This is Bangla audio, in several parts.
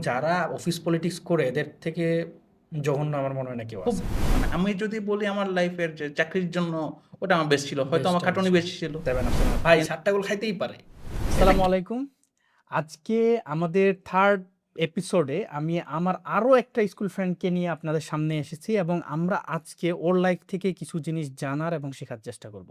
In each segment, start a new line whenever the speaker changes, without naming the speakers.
যারা অফিস পলিটিক্স করে এদের থেকে জঘন্য আমার মনে হয় না কেউ
খুব
আছে।
মানে আমি যদি বলি আমার লাইফের যে চাকরির জন্য ওটা আমার বেস্ট ছিল। হয়তো আমার
বেস্টটা
খাটুনি
বেশি।
বেশি ছিল।
দেবেন আপনি না। ভাই
কিন্তু
৭ টা গোল খাইতেই পারে। এটা
আসসালামু
কি?
আলাইকুম। আজকে আমাদের 3rd এপিসোডে আমি আমার আরো একটা স্কুল ফ্রেন্ডকে নিয়ে আপনাদের সামনে এসেছি এবং আমরা আজকে ওর লাইফ থেকে কিছু জিনিস জানার এবং শেখার চেষ্টা করব।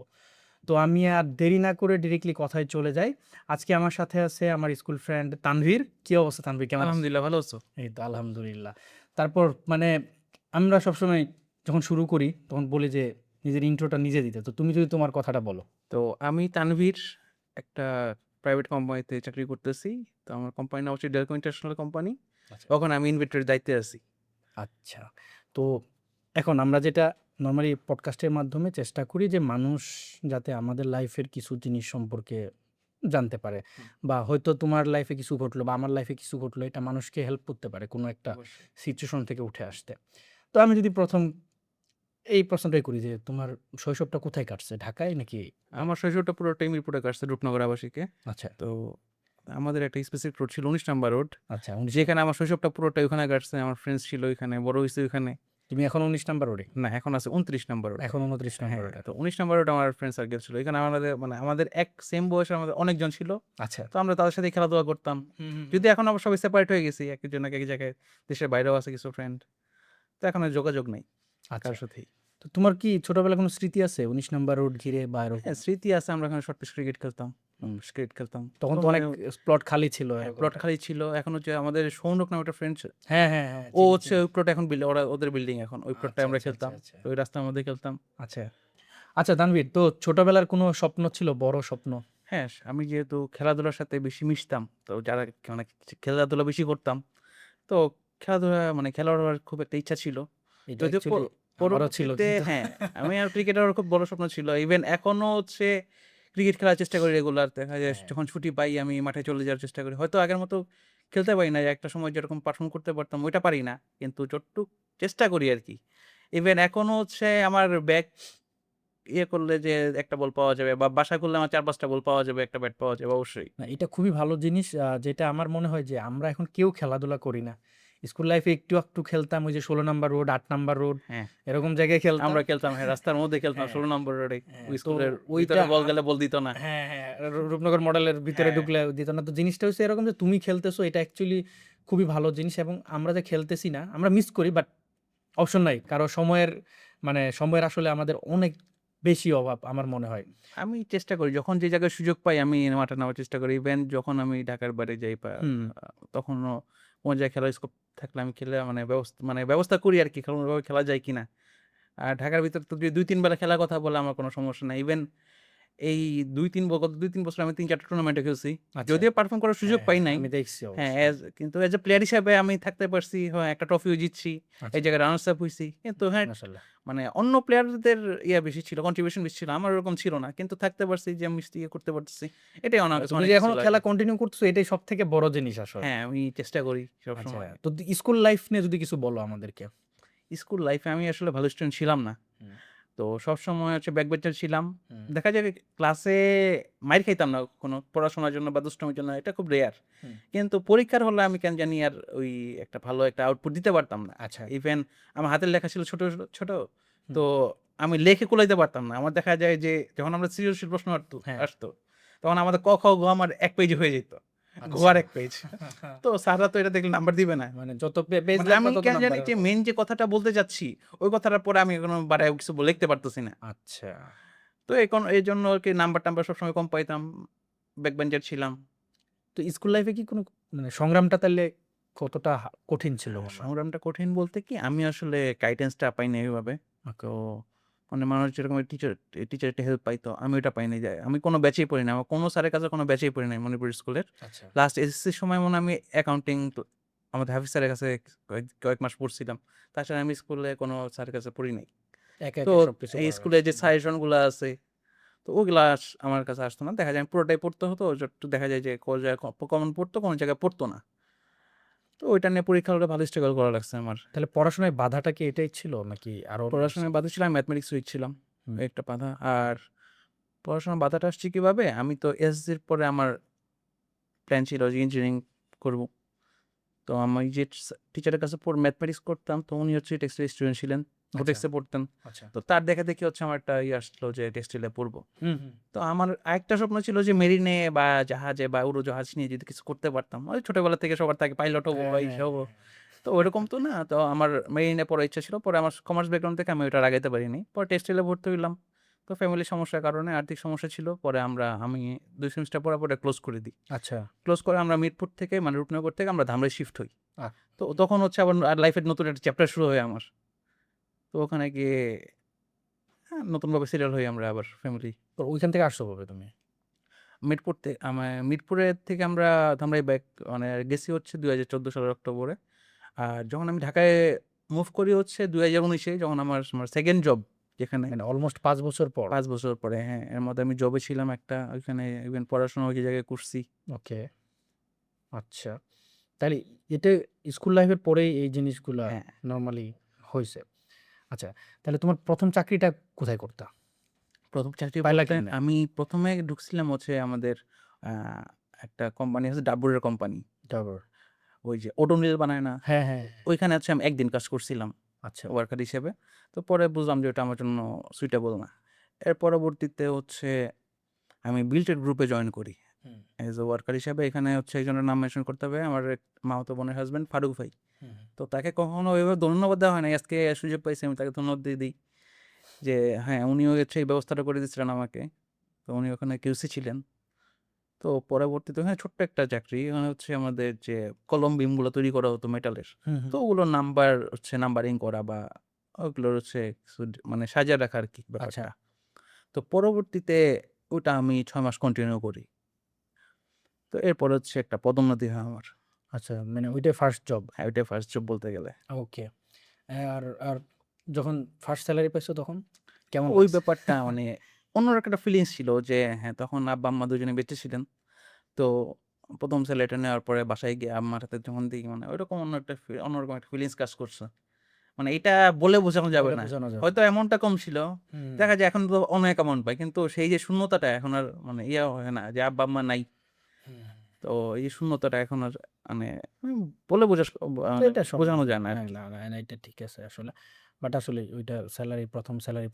তো আমি আর দেরি না করে ডিরেক্টলি কথায় চলে যাই। আজকে আমার সাথে আছে আমার স্কুল ফ্রেন্ড তানভীর। কি অবস্থা তানভীর, কেমন আছেন?
আলহামদুলিল্লাহ ভালো আছো?
এই তো আলহামদুলিল্লাহ। তারপর মানে আমরা সবসময় যখন শুরু করি তখন বলি যে নিজের ইন্ট্রোটা নিজে দিতে। তো তুমি যদি তোমার কথাটা বলো।
তো আমি তানভীর একটা প্রাইভেট কোম্পানিতে চাকরি করতেছি। তো আমার কোম্পানির নাম হচ্ছে ডেলকো ইন্টারন্যাশনাল কোম্পানি।
আচ্ছা।
ওখানে আমি ইনভেন্টরির দায়িত্বে আছি।
আচ্ছা। তো এখন আমরা যেটা নরমালি পডকাস্টের মাধ্যমে চেষ্টা করি যে মানুষ যাতে আমাদের লাইফের কিছু জিনিস সম্পর্কে জানতে পারে
হুম।
বা হয়তো তোমার লাইফে কিছু ঘটলো বা আমার লাইফে কিছু ঘটলো, এটা মানুষকে হেল্প করতে পারে কোনো একটা
অবশ্যই।
সিচুয়েশন থেকে উঠে আসতে। তো আমি যদি ১ম এই প্রশ্নটাই করি যে তোমার শৈশবটা কোথায় কাটছে? ঢাকায় নাকি?
আমার শৈশবটা পুরোটাই মিরপুরে কাটছে রূপনগর আবাসিকে।
আচ্ছা,
তো আমাদের একটা স্পেসিফিক রোড ছিল ১৯ নাম্বার রোড।
আচ্ছা ১৯
যেখানে আমার শৈশবটা পুরোটাই ওখানে কাটছে। আমার ফ্রেন্ডস ছিল ওইখানে, বড় হইছি ওইখানে।
তুমি এখন ১৯ নাম্বার রোডে?
না, এখন আছে ২৯ নাম্বার রোডে।
এখন ২৯ নাম্বার
হ্যাঁ,
রোডে।
তো ১৯ নাম্বার রোডে আমার ফ্রেন্ড সার্কেল ছিল। এখানে আমাদের এক সেম বয়সের আমাদের অনেকজন ছিল।
আচ্ছা।
তো আমরা তাদের সাথেই খেলাধুলা করতাম।
হুম, হুম, হুম।
যদিও এখন আমরা সবাই সেপারেট হয়ে গেছি। একেকজন একেক জায়গায়, দেশের বাইরেও আছে কিছু ফ্রেন্ড। তো এখন আর যোগাযোগ নাই
আচ্ছা।
কারো সাথেই।
তো তোমার কি ছোটবেলায় কোনো স্মৃতি আছে ১৯ নাম্বার রোড ঘিরে বা এরকম?
হ্যাঁ, স্মৃতি আছে, আমরা ওখানে শর্ট পিচ ক্রিকেট খেলতাম। ক্রিকেট খেলতাম।
তখন
তখন
তো অনেক প্লট খালি ছিল
হ্যাঁ,
এরকম
প্লট খালি ছিল। এখন হচ্ছে আমাদের সৌনক নামে একটা ফ্রেন্ড
হ্যাঁ, হ্যাঁ, হ্যাঁ।
ও
চিনি,
হচ্ছে
চিনি।
ওই প্লট এখন ওদের বিল্ডিং এখন। ওই প্লটটায়
আচ্ছা,
আমরা
আচ্ছা, আচ্ছা,
খেলতাম।
আচ্ছা।
তো ওই রাস্তার মধ্যে খেলতাম।
আচ্ছা। আচ্ছা তানভীর, তো ছোটবেলার কোনো স্বপ্ন ছিল, বড় স্বপ্ন?
হ্যাঁ, আমি যেহেতু খেলাধুলার সাথে বেশি মিশতাম, তো যারা মানে খেলাধুলা বেশি করতাম। তো খেলাধুলা মানে খেলোয়াড় খুব একটা ইচ্ছা ছিল।
এটা
যদিও
অ্যাকচুয়ালি আমারও ছিল
পরবর্তীতে
কিন্তু
হ্যাঁ, আমি আর ক্রিকেটারের খুব বড় স্বপ্ন ছিল। ইভেন এখনো হচ্ছে ক্রিকেট খেলার চেষ্টা করি রেগুলার। দেখা যায়
হ্যাঁ,
যখন ছুটি পাই আমি মাঠে চলে যাওয়ার চেষ্টা করি। হয়তো আগের মতো খেলতে পারি না, একটা সময় যেরকম পারফর্ম করতে পারতাম ওইটা পারি না। কিন্তু যতটুক চেষ্টা করি আরকি। ইভেন এখনো হচ্ছে আমার ব্যাট করলে যে একটা বল পাওয়া যাবে বা বাসায় করলে আমার ৪-৫ টা বল পাওয়া যাবে, একটা ব্যাট পাওয়া যাবে অবশ্যই।
না এটা খুবই ভালো জিনিস। যেটা আমার মনে হয় যে আমরা এখন কেউ খেলাধুলা করি না। স্কুল লাইফে একটু আকটু খেলতাম, ওই যে ১৬ নাম্বার রোড, ৮ নাম্বার রোড
হ্যাঁ।
এরকম জায়গায় খেলতাম।
আমরা খেলতাম, হ্যাঁ, রাস্তার মধ্যে খেলতাম
হ্যাঁ,
১৬ নম্বর রোডে।
হ্যাঁ।
ওই
তো
স্কুলের
ওইটা
ভিতরে বল গেলে বল দিত না।
হ্যাঁ, হ্যাঁ। রূপনগর মডেলের ভিতরে
হ্যাঁ।
ঢুকলে দিত না। তো জিনিসটা হচ্ছে এরকম যে তুমি খেলতেছো, এটা অ্যাকচুয়ালি খুবই ভালো জিনিস এবং আমরা যে খেলতেছি না, আমরা মিস করি বাট অপশন নাই। কারণ সময়ের আসলে আমাদের অনেক বেশি অভাব আমার মনে হয়।
আমি চেষ্টা করি যখন যে জায়গায় সুযোগ পাই আমি মাঠে নামার চেষ্টা করি। ইভেন যখন আমি ঢাকার বাইরে যাই বা
হুম।
তখনও কোনো জায়গায় খেলার স্কোপ থাকলে আমি খেলে মানে ব্যবস্থা করি আরকি ওইভাবে খেলা যায় কিনা। আর ঢাকার ভিতর তো যদি ২-৩ বেলা খেলার কথা বলে আমার কোনো সমস্যা নাই। ইভেন এই গত ২-৩ বছর আমি ৩-৪ টা টুর্নামেন্টে খেলছি।
আচ্ছা।
যদিও পারফর্ম করার সুযোগ
হ্যাঁ,
পাই
হ্যাঁ,
নাই।
আমি দেখছি
হ্যাঁ,
অবশ্যই।
কিন্তু এজ এ প্লেয়ার হিসাবে আমি থাকতে পারছি। হ্যাঁ, একটা ট্রফিও জিতছি। এই
আচ্ছা,
জায়গায় রানার্স আপ হইছি। কিন্তু হ্যাঁ,
মাশাআল্লাহ।
মানে অন্য প্লেয়ারদের বেশি ছিল, কন্ট্রিবিউশন বেশি ছিল। আমার ওরকম ছিল না। কিন্তু থাকতে পারছি যে আমি করতে পারতেছি। এটাই আমার কাছে
তুমি
অনেক
যে
কিছু
এখনো
লাগে।
খেলা কন্টিনিউ করতেছো এটাই সবথেকে বড় জিনিস আসলে।
হ্যাঁ, আমি চেষ্টা করি
আচ্ছা,
সবসময়।
তো স্কুল লাইফ নিয়ে যদি কিছু বলো আমাদেরকে?
স্কুল লাইফে আমি আসলে ভালো স্টুডেন্ট ছিলাম না।
হুম,
তো সবসময় হচ্ছে ব্যাক বেঞ্চার ছিলাম।
হুম,
দেখা যায় ক্লাসে মাইর খাইতাম না কখনো পড়াশোনার জন্য বা দুষ্টামির জন্য। এটা খুব রেয়ার।
হুম।
কিন্তু পরীক্ষার হলে আমি কেন জানি আর ওই একটা ভালো একটা আউটপুট দিতে পারতাম না।
আচ্ছা।
ইভেন আমার হাতের লেখা ছিল ছোট, ছোট।
হুম।
তো আমি লিখে কুলাইতে পারতাম না। আমার দেখা যায় যে যখন আমরা সৃজনশীল প্রশ্ন
হ্যাঁ।
আসতো, তখন আমাদের ক, খ, গ আমার ১ পেজে হয়ে যেত। ঘ
আচ্ছা।
আর ১ পেজ। তো স্যাররা তো এটা দেখলে নাম্বার দিবে না।
মানে যত পেজ
মানে আমি
লিখবা তত
কেন
নাম্বার
জানি যে
এরকম।
মেইন যে কথাটা বলতে চাচ্ছি, ওই কথাটার পরে আমি কোনো বাড়ায় কিছু লিখতে পারতেছি না।
আচ্ছা।
তো এইজন্য আরকি নাম্বার-টাম্বার সবসময় কম পাইতাম। ব্যাক বেঞ্চার ছিলাম।
তো স্কুল লাইফে কি কোনো সংগ্রামটা তাইলে কতটা কঠিন ছিল মনে হয়?
সংগ্রামটা কঠিন বলতে কি আমি আসলে গাইডেন্সটা পাই নাই ওইভাবে। তো
ওকে।
মানে মানুষ যেরকম টিচার একটা হেল্প পাইতো, আমি ওটা পাই নাই। আমি কোনো ব্যাচেই পড়ি নাই। আমার কোনো স্যারের কাছে কোনো ব্যাচেই পড়ি নাই মণিপুর স্কুলের।
আচ্ছা।
লাস্ট এসএসসির সময় মনে হয় আমি অ্যাকাউন্টিং আমাদের হাফিজ স্যারের কাছে কয়েক মাস পড়ছিলাম। তাছাড়া আমি স্কুলে কোনো স্যারের কাছে পড়ি নাই।
একা,
তো
একা সবকিছু
এই
করা
স্কুলে
লাগছে।
যে সাজেশন গুলা আছে, তো ওগুলা আমার কাছে আসতো না। দেখা যায় আমি পুরোটাই পড়তে হতো। একটু দেখা যায় যে কোন জায়গায় কমন পড়তো, কোন জায়গায় পড়তো না। তো ওইটা নিয়ে পরীক্ষা হলে ভালো স্ট্রাগল করা লাগছে আমার।
তাহলে পড়াশোনায় বাধাটা কি এটাই ছিল নাকি আরো অন্য কিছু?
পড়াশোনায় বাধা ছিল, আমি ম্যাথমেটিক্স উইক ছিলাম।
হুম।
এই একটা বাধা। আর পড়াশোনার বাধাটা আসছে কিভাবে? আমি তো এসএসসির পরে আমার প্ল্যান ছিল যে ইঞ্জিনিয়ারিং করব। তো আমি যে টিচারের কাছে ম্যাথমেটিক্স করতাম, তো উনি হচ্ছে টেক্সটাইল স্টুডেন্ট ছিলেন,
আচ্ছা
ভোটেক্সে পড়তেন।
আচ্ছা
তো তার দেখা দেখি হচ্ছে আমার একটা আসলো যে টেক্সটাইলে পড়বো।
হুম হুম
তো আমার আরেকটা স্বপ্ন ছিল যে মেরিনে বা জাহাজে বা উড়োজাহাজ নিয়ে যদি কিছু করতে পারতাম, ওই ছোটবেলা থেকে সবার থাকে পাইলট হবো বা এই
হ্যাঁ,
হবো। তো ওইরকম তো না, তো আমার মেরিনে পড়ার ইচ্ছা ছিল। পরে আমার কমার্স ব্যাকগ্রাউন্ড থেকে আমি ওটা আগাইতে পারিনি। পরে টেক্সটাইলে ভর্তি হইলাম। তো ফ্যামিলির সমস্যার কারণে, আর্থিক সমস্যা ছিল। পরে আমি 2 সেমিস্টার পড়ার পরে ক্লোজ করে দিই।
আচ্ছা
ক্লোজ করে আমরা মিরপুর থেকে মানে রূপনগর থেকে আমরা ধামরাই শিফট হই।
আহ,
তো তখন হচ্ছে আবার লাইফের নতুন একটা চ্যাপ্টার শুরু হয় আমার। তো ওখানে গিয়ে নতুনভাবে সেটেল হই আমরা আবার ফ্যামিলি।
তো ওইখান থেকে আসছো কবে তুমি?
মিরপুরের থেকে আমরা ধামরাই ব্যাক মানে গেছি হচ্ছে 2014 সালের অক্টোবরে। আর যখন আমি ঢাকায় মুভ করি হচ্ছে 2019-এ, যখন আমার সেকেন্ড জব, যেখানে
মানে অলমোস্ট 5 বছর পর।
5 বছর পরে, হ্যাঁ, এর মধ্যে আমি জবে ছিলাম একটা, ওইখানে ইভেন পড়াশোনা ওই জায়গায় করছি।
ওকে আচ্ছা, তাহলে এটা স্কুল লাইফের পরেই এই জিনিসগুলা
হ্যাঁ,
নর্মালি হয়েছে। আচ্ছা, তাহলে তোমার প্রথম চাকরিটা কোথায় করতা?
প্রথম চাকরি
পাইলা
বলতে
কেমনে?
আমি প্রথমে ঢুকছিলাম হচ্ছে আমাদের আহ, একটা কোম্পানি আছে ডাবরের কোম্পানি,
তারপর
ওই যে ওডোনিল বানায় না,
হ্যাঁ হ্যাঁ
ওইখানে হচ্ছে আমি একদিন কাজ করছিলাম
আচ্ছা
ওয়ার্কার হিসেবে। তো পরে বুঝলাম যে ওটা আমার জন্য সুইটেবল না। এর পরবর্তীতে হচ্ছে আমি বিল্টেড গ্রুপে জয়েন করি
হুম,
এজ এ ওয়ার্কার হিসেবে। এখানে হচ্ছে একজনের নাম মেনশন করতে হবে, আমার এক মামাতো বোনের হাজব্যান্ড ফারুক ভাই।
হুম,
তো তাকে কখনো ওইভাবে ধন্যবাদ দেওয়া হয় না, আজকে সুযোগ পাইছি আমি তাকে ধন্যবাদ দিয়ে দিই যে হ্যাঁ, উনিও হচ্ছে এই ব্যবস্থাটা করে দিচ্ছিলেন আমাকে। তো উনি ওখানে কিউসি ছিলেন। তো পরবর্তীতে ওখানে ছোট্ট একটা চাকরি, ওখানে হচ্ছে আমাদের যে কলম বিমগুলো তৈরি করা হতো মেটালের,
হুম, হুম,
তো ওগুলো নাম্বারিং করা বা ওগুলোর হচ্ছে কিছু মানে সাজিয়ে রাখা আর কি
আচ্ছা
ব্যাপারটা। তো পরবর্তীতে ওটা আমি 6 মাস কন্টিনিউ করি। তো এরপর হচ্ছে একটা পদোন্নতি হয় আমার।
আচ্ছা, মানে ওইটাই ফার্স্ট জব।
হ্যাঁ, ওইটাই ফার্স্ট জব বলতে গেলে।
ওকে, আর আর যখন ফার্স্ট স্যালারি পাইছো তখন কেমন
ওই
লাগছে?
ব্যাপারটা মানে অন্যরকম একটা ফিলিংস ছিল যে হ্যাঁ, তখন আব্বা আম্মা দুজনে বেঁচে ছিলেন। তো ১ম স্যালারিটা নেওয়ার পরে বাসায় গিয়ে আম্মার হাতে যখন দিই, মানে ওইরকম অন্যরকম একটা ফিলিংস কাজ করছে। মানে এটা বলে বোঝানো যাবে
বলে
না।
বোঝানো যাবে
হয়তো
না।
অ্যামাউন্টটা কম ছিল।
হুম,
দেখা যায় এখন তো অনেক অ্যামাউন্ট পাই। কিন্তু সেই যে শূন্যতাটা এখন আর মানে ইয়ে হয় না যে আব্বা আম্মা নাই।
হুম।
তো এই শূন্যতাটা এখন আর মানে বলে
তো
মানে
এটা
বোঝানো
সম্ভব
যায় না
হ্যাঁ,
আরকি।
না, না, না, এটা ঠিক আছে আসলে। বাট আসলে ওইটা স্যালারি,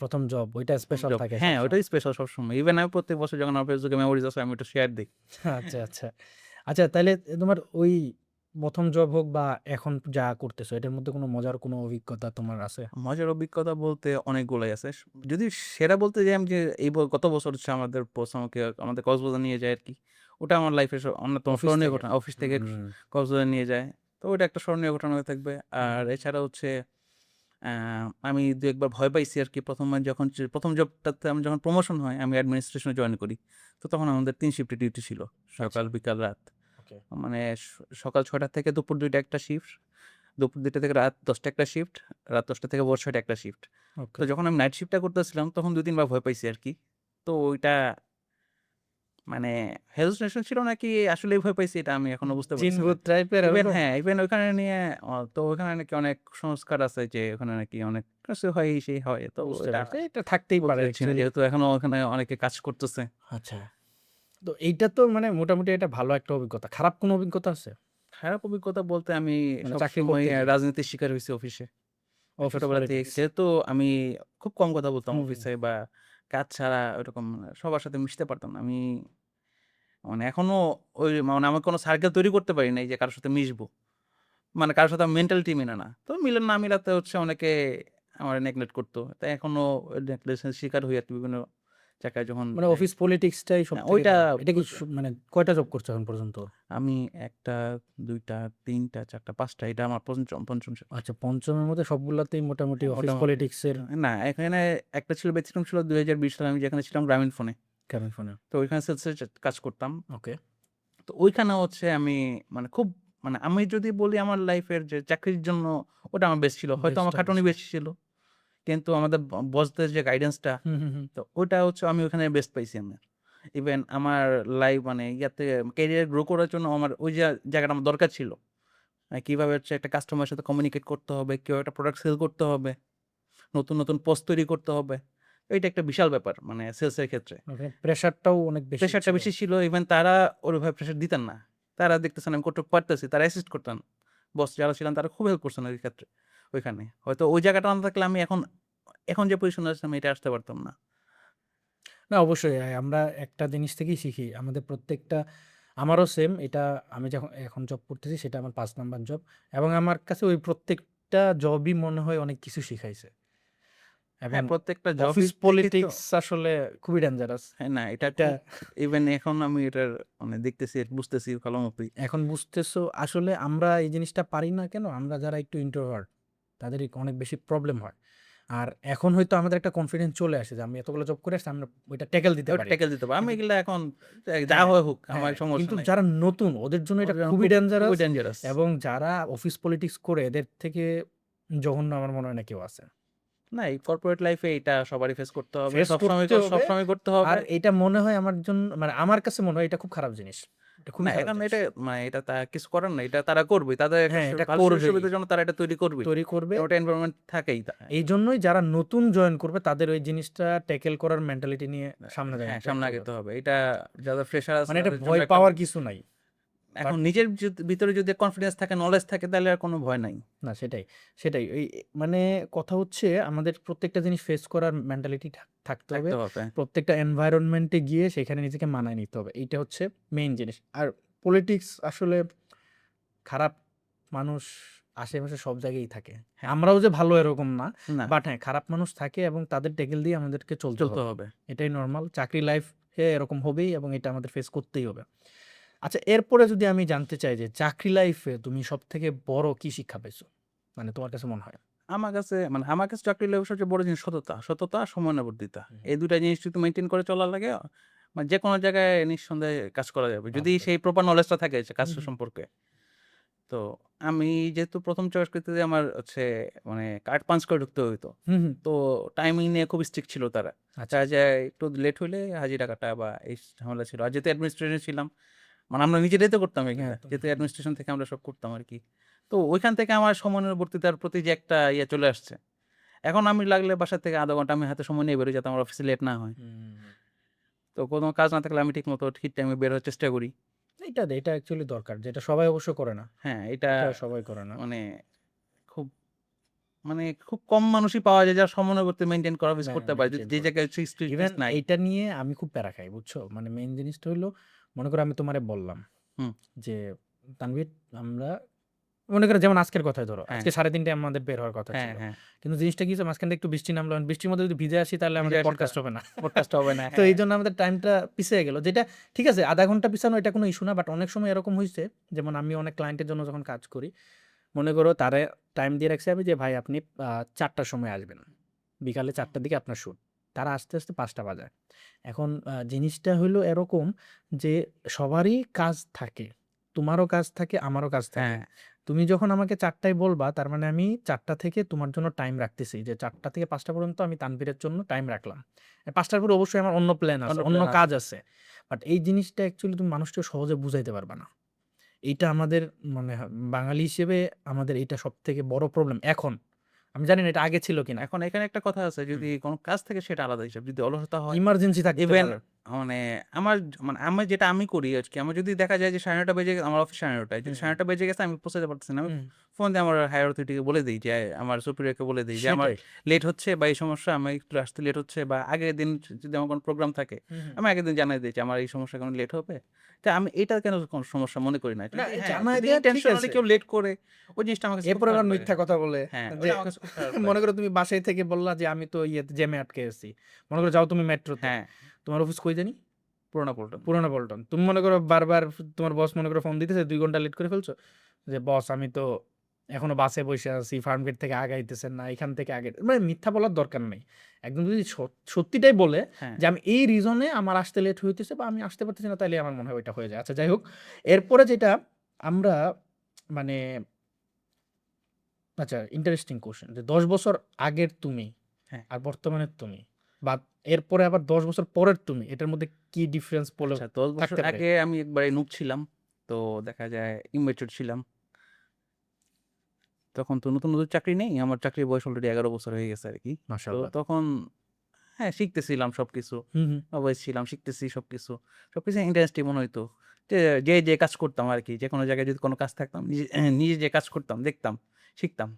প্রথম জব ওইটা স্পেশাল
জব,
থাকে
হ্যাঁ, ওইটাই
সবসময়।
স্পেশাল সবসময়। ইভেন আমি প্রত্যেক বছর যখন আমার ফেসবুকে মেমোরিজ আছে আমি ওটা শেয়ার দেই।
আচ্ছা, আচ্ছা। আচ্ছা, তাইলে তোমার ওই ১ম জব হোক বা এখন যা করতেছো এটার মধ্যে কোনো মজার কোনো অভিজ্ঞতা তোমার আছে?
মজার অভিজ্ঞতা বলতে অনেকগুলাই আছে। যদি সেরা বলতে যাই, আমি যে গত বছর হচ্ছে আমাদের বস আমাকে আমাদের কক্সবাজার নিয়ে যায় আরকি। ওটা আমার লাইফের অন্যতম
অফিস
স্মরণীয়
থেকে?
ঘটনা। অফিস থেকে
হুম,
কক্সবাজার নিয়ে যায়। তো ওইটা একটা স্মরণীয় ঘটনা হয়ে থাকবে।
হুম,
আর
হুম।
এছাড়া হচ্ছে আ আমি ২-১ বার ভয় পাইছি আরকি। ১ম জবটাতে আমি যখন প্রমোশন হয়, আমি অ্যাডমিনিস্ট্রেশনে জয়েন করি। তো তখন আমাদের ৩ শিফটে ডিউটি ছিল।
আচ্ছা,
সকাল, বিকাল, রাত।
ওকে,
মানে সকাল ৬টা থেকে দুপুর ২টা একটা শিফট। দুপুর ২টা থেকে রাত ১০টা একটা শিফট। রাত ১০টা থেকে ভোর ৬টা একটা শিফট। তো
ওকে।
যখন আমি নাইট শিফটটা করতেছিলাম তখন ২-৩ বার ভয় পাইছি আরকি। তো ওইটা মানে হ্যালুসিনেশন ছিল নাকি আসলেই ভয় পাইছি, এটা আমি এখনো বুঝতে পারছি না।
জিন-ভূত টাইপের
ইভেন
ওরকম?
হ্যাঁ, ইভেন ওইখানে নিয়ে তো ওইখানে নাকি অনেক সংস্কার আছে যে ওখানে নাকি অনেক কিছু হয়, এই সেই হয়। তো
বুঝতে
এটা
পারছি। এটা থাকতেই
বলতে
পারে
চাচ্ছি না
অ্যাকচুয়ালি।
যেহেতু এখনো ওখানে অনেকে কাজ করতেছে।
আচ্ছা। তো এইটা তো মানে মোটামুটি এটা ভালো একটা অভিজ্ঞতা। খারাপ কোনো অভিজ্ঞতা আছে?
খারাপ অভিজ্ঞতা বলতে আমি
মানে চাকরি
সবসময়
করতে গিয়ে?
রাজনীতির শিকার হইছি অফিসে।
অফিস
ছোটবেলা থেকে
পলিটিক্স?
যেহেতু আমি খুব কম কথা বলতাম
হুম, হুম।
অফিসে বা কাজ ছাড়া ওইরকম সবার সাথে মিশতে পারতাম না। আমি মানে এখনো ওই মানে আমার কোনো সার্কেল তৈরি করতে পারি নাই যে কারো সাথে মিশবো। মানে কারো সাথে আমার মেন্টালিটি মেলে না। তো মিলে না মিলাতে হচ্ছে অনেকে আমারে নেগলেক্ট করতো। তাই এখনো ওই নেগলেকশন এর শিকার হই আরকি বিভিন্ন জায়গায় যখন
মানে
যাই।
অফিস পলিটিক্সটাই
হ্যাঁ,
সবথেকে
ওইটা
এটা কি
ওইটা
মানে কয়টা জব করছো এখন পর্যন্ত?
আমি ১ টা, ২ টা, ৩ টা, ৪ টা, ৫ টা, এটা আমার ৫ম শিফট।
আচ্ছা, ৫ম এর মধ্যে সবগুলাতেই মোটামুটি
হ্যাঁ,
অফিস
মোটামুটি।
পলিটিক্সের
না, এখানে একটা ছিল ব্যতিক্রম ছিল ২০২০ সালে আমি যেখানে ছিলাম গ্রামীণফোনে।
কেমন ফোনে?
তো ওইখানে সেলসের কাজ করতাম।
ওকে।
তো ওইখানে হচ্ছে আমি মানে খুব মানে আমি যদি বলি আমার লাইফের যে চাকরির জন্য ওটা আমার বেস্ট ছিল। হয়তো আমার
বেস্টটা
খাটুনি
করছো।
বেশি ছিল। কিন্তু আমাদের বসদের যে গাইডেন্সটা,
হুম, হুম, হুম।
তো ওইটা হচ্ছে আমি ওখানে বেস্ট পাইছি আমি। ইভেন আমার লাইফ মানে ইয়াতে ক্যারিয়ার গ্রো করার জন্য আমার ওই যে জায়গাটা আমার দরকার ছিল। কিভাবে হচ্ছে একটা কাস্টমারের সাথে কমিউনিকেট করতে হবে, কিভাবে একটা প্রোডাক্ট সেল করতে হবে, নতুন পোস্ট তৈরি করতে হবে। এইটা একটা বিশাল ব্যাপার মানে সেলসের ক্ষেত্রে।
ওখানে প্রেশারটাও অনেক বেশি
প্রেশারটা
ছিল।
বেশি ছিল। ইভেন তারা ওইভাবে প্রেশার দিতেন না। তারা দেখতেছেন আমি কতটুকু পারতেছি, তারা অ্যাসিস্ট করতেন। বস যারা ছিলেন তারা খুব হেল্প করছেন ওই ক্ষেত্রে ওইখানে। হয়তো ওই জায়গাটা না থাকলে আমি এখন যে পজিশনে আছি আমি এটা আসতে পারতাম না।
না অবশ্যই আমরা একটা জিনিস থেকেই শিখি। আমাদের প্রত্যেকটা আমারও সেম এটা আমি যখন এখন জব করতেছি সেটা আমার ৫ নাম্বার জব এবং আমার কাছে ওই প্রত্যেকটা জবই মনে হয় অনেক কিছু শিখাইছে। এবং
হ্যাঁ, প্রত্যেকটা জবই
অফিস
দেখি তো
পলিটিক্স আসলে খুবই ডেঞ্জারাস।
হ্যাঁ, না এটা
এটা
খুব ইভেন এখন আমি এটার মানে দেখতেছি, বুঝতেছি ভালো মতোই।
এখন বুঝতেছো আসলে আমরা এই জিনিসটা পারি না কেন? আমরা যারা একটু ইন্ট্রোভার্ট তাদেরই অনেক বেশি প্রবলেম হয়। আর এখন হয়তো আমাদের একটা কনফিডেন্স চলে আসে যে আমি এতগুলো জব করে আসছি আমরা ওইটা ট্যাকেল দিতে
ওটা
পারি।
ট্যাকেল দিতে পারবো। আমি
কিন্তু
এগুলা এখন যা
হ্যাঁ,
হয় হোক
হ্যাঁ,
আমার সমস্যা
কিন্তু
নাই।
যারা নতুন ওদের জন্য এটা
ওদের জন্য
খুবই
খুবই
ডেঞ্জারাস
ডেঞ্জারাস।
এবং যারা অফিস পলিটিক্স করে এদের থেকে জঘন্য আমার মনে হয় না কেউ আছে।
না এই কর্পোরেট লাইফে এটা সবারই ফেস করতে হবে।
ফেস করতে হবে
সবসময় করতে হবে।
আর এটা মনে হয় আমার জন্য মানে আমার কাছে মনে হয় এটা খুব খারাপ জিনিস। এটা খুবই
না
খারাপ
এখন
জিনিস।
এটা মানে এটা কিছু করার নাই। এটা তারা করবেই। তাদের একটা
হ্যাঁ, এটা
ভালো
করবেই।
সুবিধার জন্য তারা এটা তৈরি করবেই।
তৈরি করবে।
ওটা এনভায়রনমেন্ট থাকেই
এইজন্যই যারা নতুন জয়েন করবে তাদের ওই জিনিসটা ট্যাকেল করার মেন্টালিটি নিয়ে সামনে
হ্যাঁ,
যাইতে
সামনে
হবে।
আগাতে হবে। এটা যারা ফ্রেশার আছে
মানে এটা
তাদের জন্য
ভয়
একটা
পাওয়ার কিছু নাই।
এখন নিজের ভিতরে যদি কনফিডেন্স থাকে, নলেজ থাকে তাহলে আর কোনো ভয় নাই।
না সেটাই। মানে কথা হচ্ছে আমাদের প্রত্যেকটা জিনিস ফেস করার মেন্টালিটি থাকতে হবে।
থাকতে হবে।
প্রত্যেকটা এনভায়রনমেন্ট এ গিয়ে সেখানে নিজেকে মানায় নিতে হবে। এইটা হচ্ছে মেইন জিনিস। আর পলিটিক্স আসলে খারাপ মানুষ আশেপাশে সব জায়গায়ই থাকে।
হ্যাঁ।
আমরাও যে ভালো এরকম না।
না,
বাট হ্যাঁ, খারাপ মানুষ থাকে এবং তাদের ট্যাকেল দিয়ে আমাদেরকে চলতে
চলতে
হবে।
হবে।
এটাই নরমাল। চাকরি লাইফে এরকম হবেই এবং এটা আমাদের ফেস করতেই হবে। আচ্ছা এরপরে যদি আমি জানতে চাই যে চাকরি লাইফে তুমি সবথেকে বড় কি শিক্ষা পেয়েছো? মানে তোমার কাছে মনে হয়?
আমার কাছে চাকরি লাইফের সবচেয়ে বড় জিনিস সততা। সততা আর সময়ানুবর্তিতা।
হুম।
এই ২ টা জিনিস যদি মেইনটেইন করে চলা লাগে মানে যেকোনো জায়গায় নিঃসন্দেহে কাজ করা যাবে। যদি
ভালো।
সেই প্রপার নলেজটা থাকে যে
হুম,
কাজটা
হুম।
সম্পর্কে। তো আমি যেহেতু ১ম চয়েস করতে যেয়ে আমার হচ্ছে মানে কার্ড পাঞ্চ করে ঢুকতে হইতো।
হুম, হুম।
তো টাইমিং নিয়ে খুব স্ট্রিক্ট ছিল তারা।
আচ্ছা।
দেখা যায় একটু লেট হইলে হাজিরা কাটা বা এই ঝামেলা ছিল। আর যেহেতু অ্যাডমিনিস্ট্রেশনে ছিলাম, মানে আমরা নিজেরাই তো করতাম এগুলা।
হ্যাঁ, তো
যেহেতু অ্যাডমিনিস্ট্রেশন থেকে আমরা সব করতাম আরকি। তো ওইখান থেকে আমার সময়ানুবর্তিতার প্রতি যে একটা চলে আসছে। এখন আমি লাগলে বাসা থেকে ০.৫ ঘন্টা আমি হাতে সময় নিয়ে বের হই যাতে আমার অফিসে লেট না হয়।
হুম।
তো কোনো কাজ না থাকলে আমি ঠিকমতো ঠিক টাইমে বের হওয়ার চেষ্টা করি।
এটা অ্যাকচুয়ালি দরকার। যেটা সবাই অবশ্য করে না।
হ্যাঁ, এটা
এটা সবাই করে না।
মানে খুব খুব কম মানুষই পাওয়া যায় যারা সময়ানুবর্তি মেইনটেইন করা মিস করতে পারে।
মেইনটেইন
যে
করে।
জায়গায়
ইভেন
স্ট্রিক্টনেস নাই।
এইটা নিয়ে আমি খুব প্যারা খাই, বুঝছো? মানে মেইন জিনিসটা হইলো মনে করো আমি তোমারে বললাম
হুম,
যে, "তানভীর আমরা" মনে করো যেমন আজকের কথাই ধরো।
হ্যাঁ,
আজকে ৩:৩০ আমাদের বের হওয়ার কথা
হ্যাঁ,
ছিল।
হ্যাঁ।
কিন্তু জিনিসটা কি হইছে মাঝখান দিয়ে একটু বৃষ্টি নামলো। এখন বৃষ্টির মধ্যে যদি ভিজে আসি তাহলে আমাদের
ভিজে আসে
পডকাস্ট হবে না।
পডকাস্ট হবে না।
তো
হ্যাঁ,
এইজন্য আমাদের টাইমটা পিছিয়ে গেল। যেটা ঠিক আছে ০.৫ ঘন্টা পিছানো এটা কোনো ইস্যু না। বাট অনেক সময় এরকম হইছে যেমন আমি অনেক ক্লায়েন্টের জন্য যখন কাজ করি, মনে করো তারে টাইম দিয়ে রাখছি আমি যে ভাই আপনি ৪ টার সময় আসবেন। বিকালে ৪ টার দিকে আপনার শুট। তারা আসতে ৫ টা বাজায়। এখন জিনিসটা হইলো এরকম যে সবারই কাজ থাকে। তোমারও কাজ থাকে, আমারও কাজ থাকে।
হ্যাঁ।
তুমি যখন আমাকে ৪ টায় বলবা তার মানে আমি ৪ টা থেকে তোমার জন্য টাইম রাখতেছি। যে ৪ টা থেকে ৫ টা পর্যন্ত আমি তানভীরের জন্য টাইম রাখলাম। ৫ টার পরে অবশ্যই আমার অন্য প্ল্যান আছে,
অন্য
অন্য
প্ল্যান
কাজ
আছে।
আছে। বাট এই জিনিসটা অ্যাকচুয়ালি তুমি মানুষকে সহজে বুঝাইতে পারবা না। এইটা আমাদের মানে বাঙালি হিসেবে আমাদের এইটা সবথেকে বড় প্রবলেম এখন। আমি জানি না এটা আগে ছিল কিনা।
এখন এখানে একটা কথা আছে
হুম।
যদি কোনো কাজ থাকে সেটা আলাদা হিসাব। যদি অলসতা হয়
ইমার্জেন্সি থাকতে
ইভেন
পারে।
মানে আমার আমি যেটা আমি করি আরকি। আমার যদি দেখা যায় যে ৯:৩০ বেজে গেছে আমার অফিস ৯:৩০ টায়। যদি
হুম,
৯:৩০ বেজে গেছে আমি পৌঁছাতে পারতেছি না। আমি
হুম।
ফোন দিয়ে আমার হায়ার অথরিটি কে বলে দেই যে আমার সুপিরিয়র কে বলে দেই যে আমার
সেটাই।
লেট হচ্ছে বা এই সমস্যা আমি একটু আসতে লেট হচ্ছে বা আগের দিন যদি আমার কোনো প্রোগ্রাম থাকে
হুম, হুম।
আমি আগের দিন জানাই দেই যে আমার এই সমস্যার কারণে লেট হবে। তো আমি এটা কেন কোনো সমস্যা মনে করি না।
না
যদি
জানায়
যদি
দেয়া ঠিক
ইনটেনশনালি
আছে।
কেউ লেট করে ওই জিনিসটা আমার কাছে খুব
এরপরে
খারাপ
আবার
লাগে।
মিথ্যা কথা বলে
হ্যাঁ,
যে
ওটা আমার কাছে খুব খারাপ লাগে।
মনে করো তুমি বাসায় থেকে বললা যে আমি তো জ্যামে আটকে আছি। মনে করো যাও তুমি মেট্রোতে।
হ্যাঁ,
তোমার অফিস কই জানি?
পুরোনো পল্টন।
পুরানা পল্টন। তুমি মনে করো বারবার তোমার বস মনে করো ফোন দিতেছে ২ ঘন্টা লেট করে ফেলছো। যে বস আমি তো এখনো বাসে বইসা আছি। ফার্ম গেট থেকে আগাইতেছেন না। এখান থেকে আগে মানে মিথ্যা বলার দরকার নাই। একদম যদি সত্যিটাই বলে
হ্যাঁ,
যে আমি এই রিজনে আমার আসতে লেট হইতেছে বা আমি আসতে পারতেছি না তাইলে আমার মনে হয় ওইটা হয়ে যায়। আচ্ছা যাই হোক। এরপরে যেটা আমরা মানে আচ্ছা ইন্টারেস্টিং কোয়েশ্চেন যে ১০ বছর আগের তুমি
হ্যাঁ।
আর বর্তমানের তুমি বা এরপরে আবার ১০ বছর পরের তুমি এটার মধ্যে কি ডিফারেন্স
আচ্ছা ১০ বছর
থাকতে পারে?
আগে আমি একবারে নুব ছিলাম। তো দেখা যায় ইম্যাচিউর ছিলাম। তখন তো নতুন চাকরি নেই। আমার চাকরির বয়স অলরেডি ১১ বছর হয়ে গেছে আরকি। তো
মাশাআল্লাহ।
তখন হ্যাঁ, শিখতেছিলাম সবকিছু।
হুম, হুম।
অবয়েস ছিলাম, শিখতেছি সবকিছু। সবকিছু ইন্টারেস্টিং মনে হইতো। যে যে কাজ করতাম আরকি। যেকোনো জায়গায় যদি কোনো কাজ থাকতাম নিজে যে কাজ করতাম, দেখতাম, শিখতাম।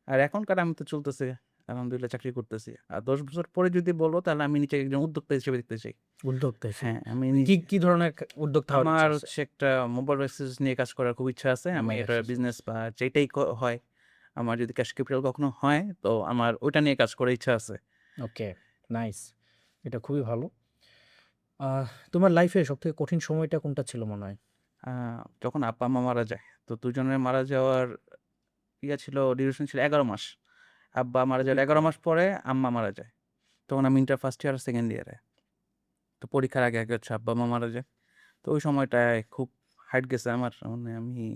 আর এখনকার আমি তো চলতেছে আলহামদুলিল্লাহ চাকরি করতেছি। আর ১০ বছর পরে যদি বলো তাহলে আমি নিজেকে একজন উদ্যোক্তা হিসেবে দেখতে চাই।
উদ্যোক্তা হিসেবে।
হ্যাঁ, আমি
কি ধরনের উদ্যোক্তা হওয়ার
আমার
ইচ্ছা আছে?
হচ্ছে একটা মোবাইল অ্যাক্সেসরিজ নিয়ে কাজ করার খুব ইচ্ছা আছে। আমি
মোবাইল
এটা
অ্যাক্সেসরিজ।
বিজনেস বা যেটাই হয়, আমার যদি ক্যাশ ক্যাপিটাল কখনো হয়, তো আমার ওইটা নিয়ে কাজ করার ইচ্ছা আছে।
ওকে, নাইস। এটা খুবই ভালো। তোমার লাইফে সবথেকে কঠিন সময়টা কোনটা ছিল মনে হয়?
আ যখন আব্বা-আম্মা মারা যায়, তো দুজনের মারা যাওয়ার ছিল ডিউরেশন ছিল ১১ মাস। আব্বা মারা
খুবই
যাওয়ার ১১
কম।
মাস পরে আম্মা মারা যায়। তখন আমি ইন্টার ফার্স্ট ইয়ার আর সেকেন্ড ইয়ারে। তো পরীক্ষার আগে হচ্ছে আব্বা-মা মারা যায়। তো ওই সময়টায় খুব হার্ট গেছে আমার। মানে আমি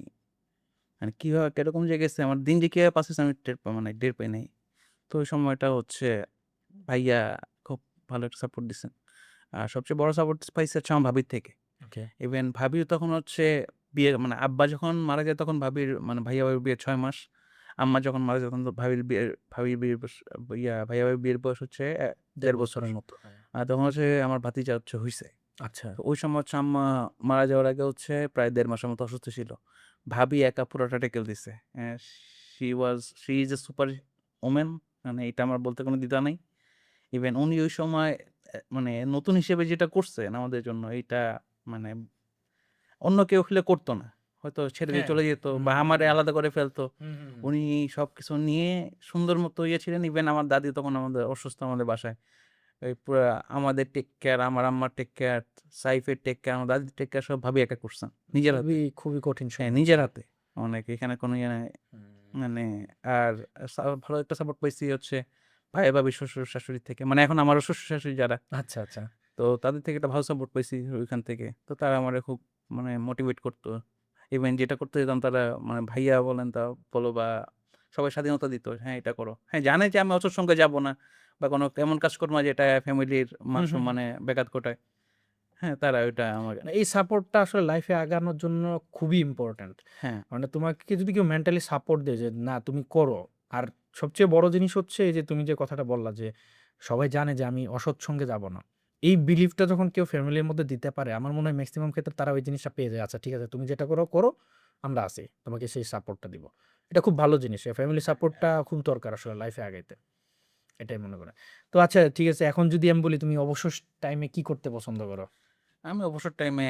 কিভাবে কিরকম যে গেছে আমার দিন যে কিভাবে পাস হইছে আমি টের পাই নাই। তো ওই সময়টা হচ্ছে ভাইয়া খুব ভালো একটা সাপোর্ট দিছেন। আর সবচেয়ে বড় সাপোর্ট পাইছি হচ্ছে আমার ভাবির থেকে।
ওকে।
ইভেন ভাবিও তখন হচ্ছে বিয়ে আব্বা যখন মারা যায় তখন ভাইয়া-ভাবির বিয়ের ৬ মাস। আম্মা যখন মারা যায় তখন তো ভাবির বিয়ের বয়স ভাইয়া-ভাবির বিয়ের বয়স হচ্ছে ১.৫
১.৫
বছর।
বছরের মতো। হ্যাঁ।
আর তখন হচ্ছে আমার ভাতিজা হইছে।
আচ্ছা।
তো ওই সময় হচ্ছে আম্মা মারা যাওয়ার আগে হচ্ছে প্রায় ১.৫ মাসের মতো অসুস্থ ছিল। ভাবি একা পুরোটা ট্যাকেল দিছে। She is a super woman. মানে এটা আমার বলতে কোনো দ্বিধা নাই। ইভেন উনি ওই সময় নতুন হিসেবে যেটা করছেন আমাদের জন্য এইটা মানে অন্য কেউ হলে করতো না। হয়তো ছেড়ে দিয়ে
হ্যাঁ।
চলে যেত বা
হুম,
আমারে
হুম।
আলাদা করে ফেলতো।
হুম, হুম, হুম।
উনি সবকিছু নিয়ে সুন্দর মতো ছিলেন। ইভেন আমার দাদি তখন অসুস্থ আমাদের বাসায়। এই পুরা আমাদের টেক কেয়ার, আমার আম্মার টেক কেয়ার, সাইফের টেক কেয়ার, আমার দাদির টেক কেয়ার সব ভাবি একা করছেন। নিজের হাতে।
খুবই কঠিন
হ্যাঁ,
সময়
নিজের
ছিল।
হাতে। এখানে কোনো ইয়ে নাই।
হুম।
মানে আর ভালো একটা সাপোর্ট পাইছি হচ্ছে ভাই-ভাবি, শ্বশুর-শাশুড়ি থেকে। মানে এখন আমারও শ্বশুর-শাশুড়ি যারা,
আচ্ছা, আচ্ছা।
তো তাদের থেকে একটা ভালো সাপোর্ট পাইছি ওইখান থেকে। তো তারা আমারে খুব মোটিভেট করতো। ইভেন যেটা করতে যেতাম তারা ভাইয়া বলেন বলো বা সবাই স্বাধীনতা দিত। হ্যাঁ, এটা করো। হ্যাঁ, জানে যে আমি অচল সঙ্গে যাব না বা কোনো এমন কাজ করব না যেটা ফ্যামিলির মান
হুম, হুম, হুম।
সম্মানে ব্যাঘাত ঘটায়। হ্যাঁ, তারা ওইটা আমার
না, এই সাপোর্টটা আসলে লাইফে আগানোর জন্য খুবই ইম্পোর্টেন্ট।
হ্যাঁ,
মানে তোমাকে যদি কেউ মেন্টালি সাপোর্ট দেয় যে না তুমি করো। আর সবচেয়ে বড় জিনিস হচ্ছে এই যে তুমি যে কথাটা বললা যে সবাই জানে যে আমি অসৎ সঙ্গে যাব না। এই বিলিফটা যখন কেউ ফ্যামিলির মধ্যে দিতে পারে আমার মনে হয় মেক্সিমাম ক্ষেত্রে তারা ওই জিনিসটা পেয়ে যায়। আচ্ছা ঠিক আছে তুমি যেটা করো, করো। আমরা আছি। তোমাকে সেই সাপোর্টটা দিব। এটা খুব ভালো জিনিস। ফ্যামিলি সাপোর্টটা খুব দরকার আসলে লাইফে আগাইতে। এটাই মনে করে। তো আচ্ছা ঠিক আছে এখন যদি আমি বলি তুমি অবসর টাইমে কি করতে পছন্দ করো?
আমি অবসর টাইমে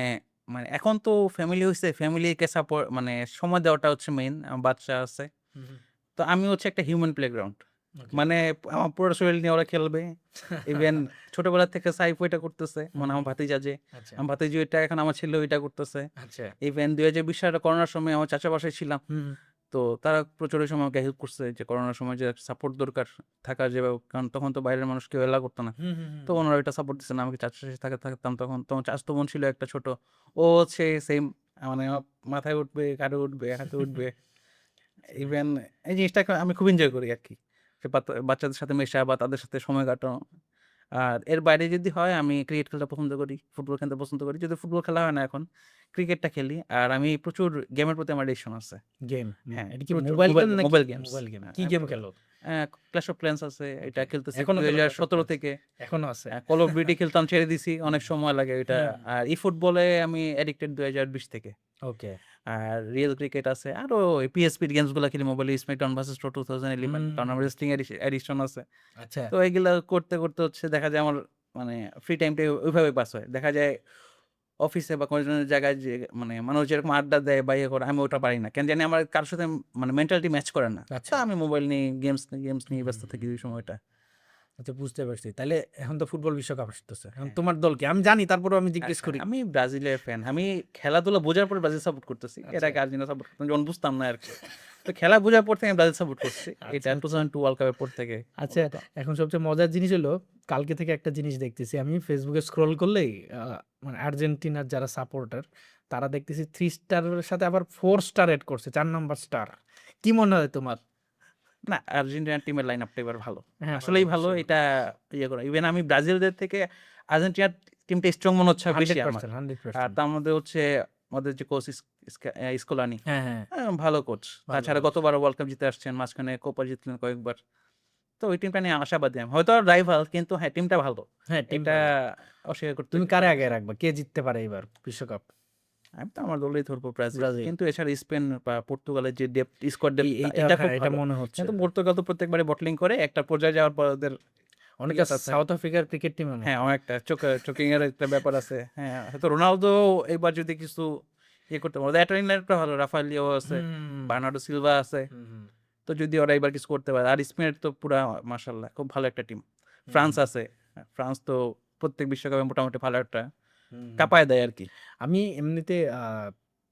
এখন তো ফ্যামিলি হইছে, ফ্যামিলিকে সময় দেওয়াটা হচ্ছে মেইন। আমার বাচ্চা আছে।
হুম, হুম।
তো আমি হচ্ছে একটা হিউম্যান প্লেগ্রাউন্ড।
ওকে।
মানে আমার পুরো শরীর নিয়ে ওরা খেলবে। ইভেন ছোটবেলা থেকে সাইফ ওইটা করতেছে।
হুম, হুম।
আমার ভাতিজা যে,
আচ্ছা,
আমার ভাতিজি ওইটা এখন আমার ছেলে ওইটা করতেছে।
আচ্ছা।
ইভেন ২০২০ সালে করোনার সময় আমার চাচার বাসায় ছিলাম।
হুম, হুম।
তো তারা প্রচুর ওই সময় আমাকে হেল্প করছে যে করোনার সময় যে সাপোর্ট দরকার থাকা যেভাবে কারণ তখন তো বাইরের মানুষ কেউ এলাও করতো না।
হুম, হুম, হুম,
তো
হুম।
ওনারা ওইটা সাপোর্ট দিচ্ছেন। আমাকে চাচার সাথে থাকতাম তখন চাচাতো বোন ছিল একটা ছোট। ও হচ্ছে সেম আমার মাথায় উঠবে, কাঁধে উঠবে, হাতে উঠবে।
নাইস।
ইভেন এই জিনিসটা আমি খুব এনজয় করি আরকি। যে বাচ্চাদের সাথে মেশা বা তাদের সাথে সময় কাটানো। আর এর বাইরে যদি হয় আমি ক্রিকেট খেলতে পছন্দ করি, ফুটবল খেলতে পছন্দ করি। যদিও ফুটবল খেলা হয় না এখন। ক্রিকেটটা খেলি। আর আমি প্রচুর গেমের প্রতি আমার অ্যাডিকশন আছে।
গেম।
হ্যাঁ,
এটা কি
প্রচুর
মোবাইল গেম নাকি?
Mobile games.
Mobile game.
আ
কি
আ
গেম খেলো?
ক্ল্যাশ অফ ক্ল্যান্স আছে। এটা
ওকে।
খেলতেছি
এখনো খেলো ক্ল্যাশ অফ
২০১৭
ক্ল্যান্স?
থেকে।
এখনো আছে?
কল অফ ডিউটি খেলতাম ছেড়ে দিছি। অনেক সময় লাগে ওইটা।
হ্যাঁ।
আর ফুটবলে আমি অ্যাডিক্টেড ২০২০ থেকে।
ওকে।
আর রিয়েল ক্রিকেট আছে। আরো এই পিএসপির গেমসগুলা খেলি মোবাইলে স্ম্যাকডাউন ভার্সেস র 2011 কারণ আমার
হুম।
রেসলিং এডিশন আছে।
আচ্ছা।
তো এগুলা করতে হচ্ছে দেখা যায় আমার ফ্রি টাইমটা ওইভাবে পাস হয়। দেখা যায় অফিসে বা কোনো জায়গায় যে মানুষ যেরকম আড্ডা দেয় বা ইয়ে করে আমি ওটা পারি না। কেন জানি আমার কারো সাথে মেন্টালিটি ম্যাচ করে না। তো
আচ্ছা।
আমি মোবাইল নিয়ে গেমস নিয়ে
হুম,
ব্যস্ত
হুম,
থাকি
হুম।
ওই সময়টা।
আচ্ছা বুঝতে পারছি। তাইলে এখন তো ফুটবল বিশ্বকাপ আসতেছে। এখন
হ্যাঁ।
তোমার দল কি? আমি জানি তারপরেও আমি জিজ্ঞেস
আচ্ছা,
করি।
আমি ব্রাজিলের ফ্যান। আমি খেলাধুলা বোঝার পরে ব্রাজিল সাপোর্ট করতেছি। এর
আচ্ছা।
আগে আর্জেন্টিনা সাপোর্ট করতাম যখন বুঝতাম না আরকি। তো খেলা বোঝার পর থেকে আমি ব্রাজিল সাপোর্ট করছি।
আচ্ছা,
এটা
আচ্ছা।
2002 ওয়ার্ল্ড কাপের পর থেকে
আচ্ছা,
মূলত।
এখন সবচেয়ে মজার জিনিস হলো কালকে থেকে একটা জিনিস দেখতেছি আমি ফেসবুকে স্ক্রল করলেই আর্জেন্টিনার যারা সাপোর্টার তারা দেখতেছি 3 স্টারের সাথে আবার 4 স্টার এড করছে 4 নাম্বার স্টার। কি মনে হয় তোমার?
না, আর্জেন্টিনার টিমের লাইন আপটা এবার ভালো।
হ্যাঁ, ভালো
আসলেই ভালো
অবশ্যই ভালো।
এটা ইয়ে করা। ইভেন আমি ব্রাজিলদের থেকে আর্জেন্টিনার টিমটা স্ট্রং মনে হচ্ছে বেশি আমার।
100%
আর
100%।
তার মধ্যে হচ্ছে আমাদের যে কোচ স্কলানি,
হ্যাঁ, হ্যাঁ।
ভালো কোচ।
ভালো
তাছাড়া
কোচ।
গতবারও ওয়ার্ল্ড কাপ জিতে আসছেন। মাঝখানে কোপা জিতলেন কয়েকবার। তো ওই টিমটা নিয়ে আশাবাদী আমি। হয়তো রাইভাল কিন্তু হ্যাঁ, টিমটা ভালো।
হ্যাঁ, টিম
এটা
ভালো।
অস্বীকার করতে
তুমি কারে আগায় রাখবা? কে জিততে পারে এবার বিশ্বকাপ?
আমি তো আমার দলেই ধরবো ব্রাজিল,
ব্রাজিল।
কিন্তু এছাড়া স্পেন বা পর্তুগালের যে ডেপথ স্কোয়াড ডেপথ
এইটা
এটা খুব
এটা
ভালো।
মনে হচ্ছে
কিন্তু পর্তুগাল তো প্রত্যেকবারে বটলিং করে, একটা পর্যায়ে যাওয়ার পর ওদের
অনেকটা
ইয়েটা আছে।
সাউথ আফ্রিকার ক্রিকেট টিমের মতো।
হ্যাঁ, অনেকটা চোকিং এর একটা ব্যাপার আছে। হ্যাঁ, হয়তো রোনালদো এবার যদি কিছু করতে পারে, অ্যাটাকিং লাইনটা ভালো, রাফায়েলিও আছে, বার্নার্ডো সিলভা আছে। তো যদি ওরা এবার কিছু করতে পারে, আর স্পেনের তো পুরা মাশাআল্লাহ খুব ভালো একটা টিম। ফ্রান্স আছে, ফ্রান্স তো প্রত্যেক বিশ্বকাপে মোটামুটি ভালো একটা কাঁপায় দেয় আর কি।
আমি এমনিতে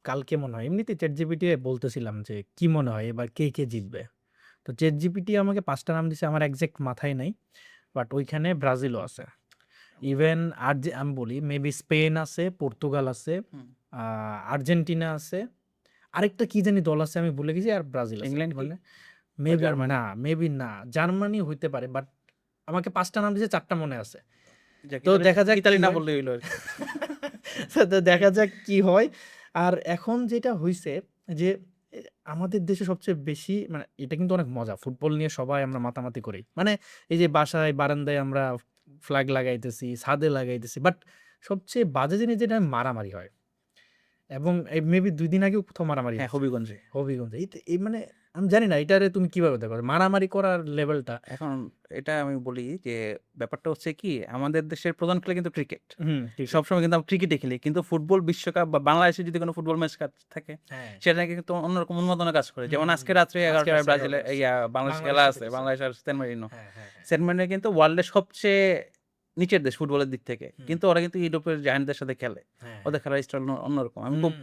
কালকে মনে হয় এমনিতে চ্যাট জিপিটি বলতেছিলাম যে কি মনে হয় এবার কে কে জিতবে। তো চ্যাট জিপিটি আমাকে 5টা নাম দিছে, আমার এক্সাক্ট মাথায় নাই, বাট ওইখানে ব্রাজিলও আছে। ইভেন আমি বলি মেবি স্পেন আছে, পর্তুগাল আছে, আর্জেন্টিনা আছে, আরেকটা কি জানি দল আছে আমি ভুলে গেছি, আর ব্রাজিল আছে।
ইংল্যান্ড কি?
মানে মেবি
জার্মানি?
না, মেবি না, জার্মানি হইতে পারে, বাট আমাকে 5টা নাম দিয়েছে, 4টা মনে আছে।
যাক,
তো দেখা যাক
ইতালি
কি
না
হয়।
বললেই হইলো আর কি।
তো দেখা যাক কি হয়। আর এখন যেটা হইছে যে আমাদের দেশে সবচেয়ে বেশি মানে এটা কিন্তু অনেক মজা, ফুটবল নিয়ে সবাই আমরা মাতামাতি করি, মানে এই যে বাসায় বারান্দায় আমরা ফ্ল্যাগ লাগাইতেছি, ছাদে লাগাইতেছি, বাট সবচেয়ে বাজে জিনিস যেটা মারামারি হয়, এবং মেবি 2 দিন আগেও কোথাও মারামারি
হ্যাঁ,
হয়েছে
হবিগঞ্জে।
হবিগঞ্জে। এই মানে আমি জানি না এটারে তুমি কিভাবে দেখো মারামারি করার লেভেলটা।
এখন এটা আমি বলি যে ব্যাপারটা হচ্ছে কি, আমাদের দেশের প্রধান খেলা কিন্তু ক্রিকেট।
ঠিক আছে।
সবসময় কিন্তু আমরা ক্রিকেটে খেলি, কিন্তু ফুটবল বিশ্বকাপ বা বাংলাদেশে যদি কোনো ফুটবল ম্যাচ থাকে,
হ্যাঁ,
সেটা নাকি কিন্তু অন্যরকম উন্মাদনা কাজ করে। যেমন আজকে রাত্রে
আজকে
11টায়
আছে
ব্রাজিলে
11টা
বাংলাদেশ খেলা
বাংলাদেশের
আছে,
সাথে
বাংলাদেশ আর সেন্ট মারিনো।
হ্যাঁ, হ্যাঁ, হ্যাঁ।
সেন্ট মারিনো কিন্তু ওয়ার্ল্ডের সবচেয়ে নিচের দেশ ফুটবলের দিক থেকে, কিন্তু ওরা কিন্তু ইউরোপের জায়ান্টদের সাথে খেলে।
হ্যাঁ,
ওদের খেলার স্টাইল অন্যরকম। আমি খুব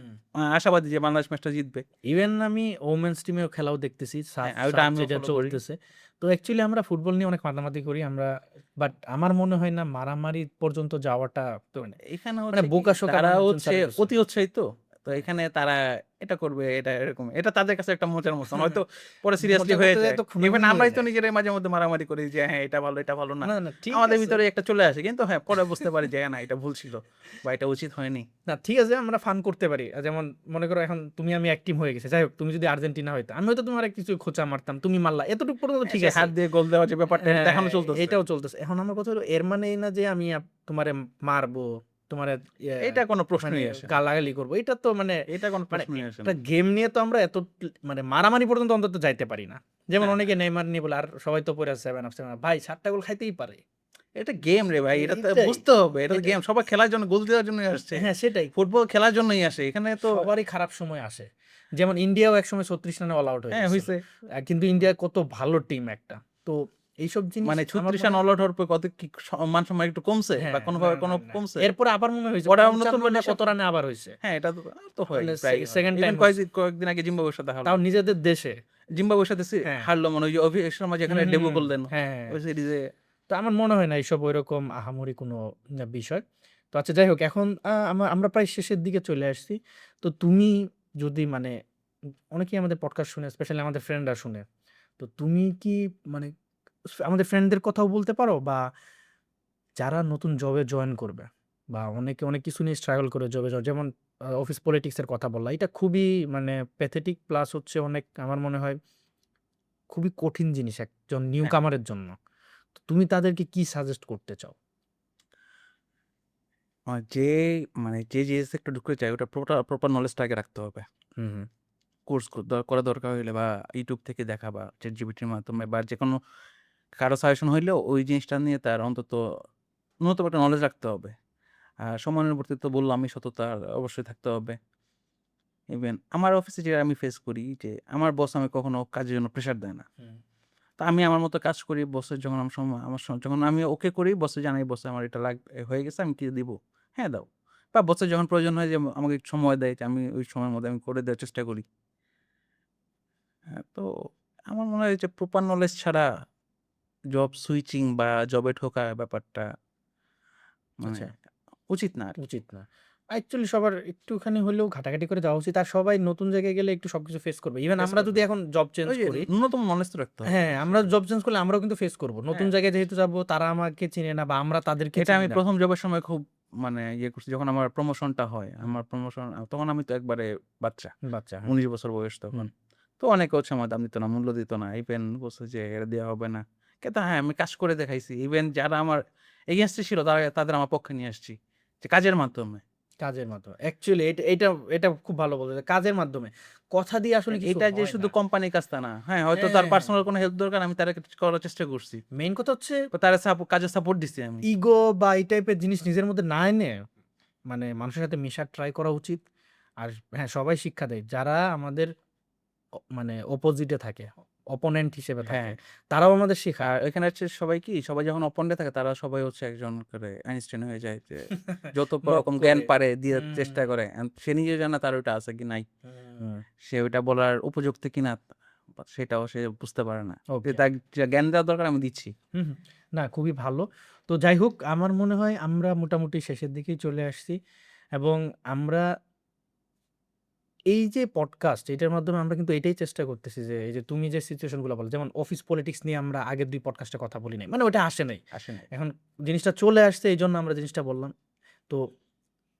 আশাবাদী যে বাংলাদেশ ম্যাচটা জিতবে।
ইভেন আমি ওমেন্স টিমেও খেলাও দেখতেছি,
হ্যাঁ, ওটা আমিও
যেটা
ফলো করি।
চলতেছে। তো অ্যাকচুয়ালি আমরা ফুটবল নিয়ে অনেক মাতামাতি করি আমরা, বাট আমার মনে হয় না মারামারি পর্যন্ত যাওয়াটা তো
এখানে
মানে
হচ্ছে কি,
বোকাশোকা
তারা
মানুষজন
হচ্ছে
ছাড়া কিছু
অতি উৎসাহিত। তো এখানে তারা এটা করবে, এটা এরকম, এটা তাদের কাছে একটা মজার মতন। হয়তো পরে সিরিয়াসলি
মজা
হয়ে
করতে
যায়।
যায় তো খুনোখুনি
ইভেন
হয়ে
আমরাই তো
যায়।
নিজেরাই মাঝে মধ্যে মারামারি করি যে হ্যাঁ, এটা ভালো, এটা ভালো না।
না, না, ঠিক
আমাদের
আছে।
ভিতরে একটা চলে আসে, কিন্তু হ্যাঁ, পরে বুঝতে পারি যে না, এটা ভুল ছিল বা এটা উচিত হয়নি।
না, ঠিক আছে, আমরা ফান করতে পারি। যেমন মনে করো এখন তুমি আমি এক টিম হয়ে গেছে, যাই হোক তুমি যদি আর্জেন্টিনা হইতো, আমি হয়তো তোমার কিছু খোঁচা মারতাম, তুমি মারলা, এতটুকু পর্যন্ত ঠিক
সে
আছে।
হাত দিয়ে গোল দেওয়ার যে ব্যাপারটা, এটা
হ্যাঁ,
দেখানো চলতেছে।
এটাও চলতেছে। এখন আমার কথা হলো এর মানে এই না যে আমি তোমারে মারবো, তোমারে
এটা কোনো
মানে
প্রশ্নই আসে না।
গালাগালি করবো, এটা তো মানে
এটা কোনো
মানে
প্রশ্নই আসে
একটা
না।
গেম নিয়ে তো আমরা এত মানে মারামারি পর্যন্ত অন্তত যাইতে পারি না। যেমন
হ্যাঁ,
অনেকে নেইমার নিয়ে বলে, আর সবাই তো পড়ে আছে 7 ভাই 7টা গোল খাইতেই পারে।
এটা গেম রে ভাই, এটা তো
এইটাই।
বুঝতে হবে। এটা তো গেম, সবাই খেলার জন্য, গোল দেওয়ার জন্যই আসছে।
হ্যাঁ, সেটাই।
ফুটবল খেলার জন্যই আসে। এখানে তো
সবারই খারাপ সময় আসে। যেমন ইন্ডিয়াও একসময় 36 রানে অল আউট হয়ে
হ্যাঁ,
গেছিল।
হইছে।
কিন্তু ইন্ডিয়া কত ভালো টিম একটা। তো এইসব জিনিস
মানে
আমার
36
মনে
রান
হয়
অল আউট হওয়ার পর কত কি মান সম্মান একটু কমছে বা
হ্যাঁ,
কোনোভাবে
না,
কোনো
না।
কমছে?
এরপরে আবার মনে হয়েছে
ওরা
55
নতুন
না
হিসাব,
কত রানে আবার হইছে।
হ্যাঁ, এটা তো হয়
মানে
প্রায়ই হয়।
সেকেন্ড
ইভেন
টাইম হইছে।
কয়েকদিন আগে জিম্বাবুয়ের সাথে
তাও
হারলো।
নিজেদের দেশে।
জিম্বাবুয়ের সাথে
হ্যাঁ।
হারলো মনে হয় ওই যে অভিষেক শর্মা যেখানে
হুম,
ডেবু করলেন
হ্যাঁ।
ওই সিরিজে।
তো আমার মনে হয় না এইসব ঐরকম আহামরি কোনো বিষয়। তো আচ্ছা, যাই হোক, এখন আমরা প্রায় শেষের দিকে চলে আসছি। তো তুমি যদি মানে অনেকেই আমাদের পডকাস্ট শুনে, স্পেশালি আমাদের ফ্রেন্ডরা শুনে। তো তুমি কি মানে আমাদের ফ্রেন্ডদের কথাও বলতে পারো, বা যারা নতুন জবে জয়েন করবে, বা অনেকে অনেক কিছু নিয়ে স্ট্রাগল করে জবে যেমন অফিস পলিটিক্স এর কথা বললা, এটা খুবই মানে প্যাথেটিক, প্লাস হচ্ছে অনেক আমার মনে হয় খুবই কঠিন জিনিস একজন নিউ
হ্যাঁ,
কামারের জন্য। তো তুমি তাদেরকে কি সাজেস্ট করতে চাও?
যে মানে যে সেক্টর ঢুকতে চায় ওটা প্রপার নলেজটা আগে রাখতে হবে।
হুম, হুম।
কোর্স করা দরকার হইলে বা ইউটিউব থেকে দেখা বা চ্যাটজিপিটির মাধ্যমে বা যেকোনো কারো সাজেশন হইলেও ওই জিনিসটা নিয়ে তার অন্তত ন্যূনতম একটা নলেজ রাখতে হবে। আর সময়ানুবর্তিত তো বললামই, সততা অবশ্যই থাকতে হবে। ইভেন আমার অফিসে যেটা আমি ফেস করি যে আমার বস আমি কখনো কাজের জন্য প্রেশার দেয় না। তো আমি আমার মতো কাজ করি, বসের যখন যখন আমি ওকে করি, বসে জানাই বসে আমার এটা হয়ে গেছে, আমি কি দিব? হ্যাঁ, দাও। বা বসের যখন প্রয়োজন হয় যে আমাকে একটু সময় দেয়, যে আমি ওই সময়ের মধ্যে আমি করে দেওয়ার চেষ্টা করি। হ্যাঁ, তো আমার মনে হয় যে প্রপার নলেজ ছাড়া জব সুইচিং বা জবে ঢোকা ব্যাপারটা মানে
আচ্ছা,
উচিত না আর কি।
উচিত না। অ্যাকচুয়ালি সবার একটুখানি হলেও ঘাটাঘাটি করে যাওয়া উচিত। আর সবাই নতুন জায়গায় গেলে একটু সবকিছু ফেস করবে। ইভেন
ফেস
আমরা যদি
করবে।
এখন জব চেঞ্জ
ওই যে
করি,
ন্যূনতম নলেজ তো রাখতে হবে।
হ্যাঁ, আমরা জব চেঞ্জ করলে আমরাও কিন্তু ফেস করব। নতুন
হ্যাঁ,
জায়গায় যেহেতু যাবো, তারা আমাকে চিনে না বা আমরা তাদেরকে
এটা
চিনি
আমি
না।
১ম জবের সময় খুব মানে করছি। যখন আমার প্রমোশনটা হয়,
হুম,
আমার প্রমোশন তখন আমি তো একবারে বাচ্চা।
বাচ্চা, হ্যাঁ।
১৯ বছর বয়স তখন।
হুম,
তো অনেকে হচ্ছে আমার দাম দিত না, মূল্য দিত না। ইভেন বলছে যে এটা দেওয়া হবে না। কিন্তু হ্যাঁ, আমি কাজ করে দেখাইছি। ইভেন যারা আমার এগেইনস্ট এ ছিল তাদের আমার পক্ষে নিয়ে আসছি। যে কাজের মাধ্যমে।
কাজের মাধ্যমে। অ্যাকচুয়ালি এটা এটা খুব ভালো বলেছে। কাজের মাধ্যমে। কথা দিয়ে আসলে কিছু
এটা যে
হয়
শুধু
না।
কোম্পানির কাজ তা না। হ্যাঁ, হয়তো তার
হ্যাঁ,
পার্সোনাল কোনো হেল্প দরকার আমি তারে করার চেষ্টা করছি।
মেইন কথা হচ্ছে
বা তারে কাজে সাপোর্ট দিছি আমি।
ইগো বা এই টাইপের জিনিস নিজের মধ্যে না এনে মানে মানুষের সাথে মেশার ট্রাই করা উচিত। আর হ্যাঁ, সবাই শিক্ষা দেয়। যারা আমাদের মানে অপোজিটে থাকে, অপোনেন্ট হিসেবে থাকে,
হ্যাঁ।
তারাও আমাদের শেখায়।
আর এখানে হচ্ছে সবাই কি সবাই যখন অপন্ডে থাকে তারা সবাই হচ্ছে একজন করে আইনস্টাইন হয়ে যায় যে যত
মক
রকম জ্ঞান
করে।
পারে দিয়ে চেষ্টা
হুম,
করে। And সে নিজে জানে তার ওইটা আছে কি নাই।
হুম।
সে ওইটা বলার উপযুক্ত কিনা সেটাও সে বুঝতে পারে না। যে
ওকে।
তার যা জ্ঞান দেওয়া দরকার আমি দিচ্ছি।
হুম, হুম। না খুবই ভালো। তো যাই হোক আমার মনে হয় আমরা মোটামুটি শেষের দিকেই চলে আসছি এবং আমরা এই যে পডকাস্ট এটার মাধ্যমে আমরা কিন্তু এটাই চেষ্টা করতেছি যে এই যে তুমি যে সিচুয়েশন গুলো বলো যেমন অফিস পলিটিক্স নিয়ে আমরা আগের ২ পডকাস্টে কথা বলি নাই। মানে ওটা আসে নাই।
আসে নাই।
এখন জিনিসটা চলে আসছে এইজন্য আমরা জিনিসটা বললাম। তো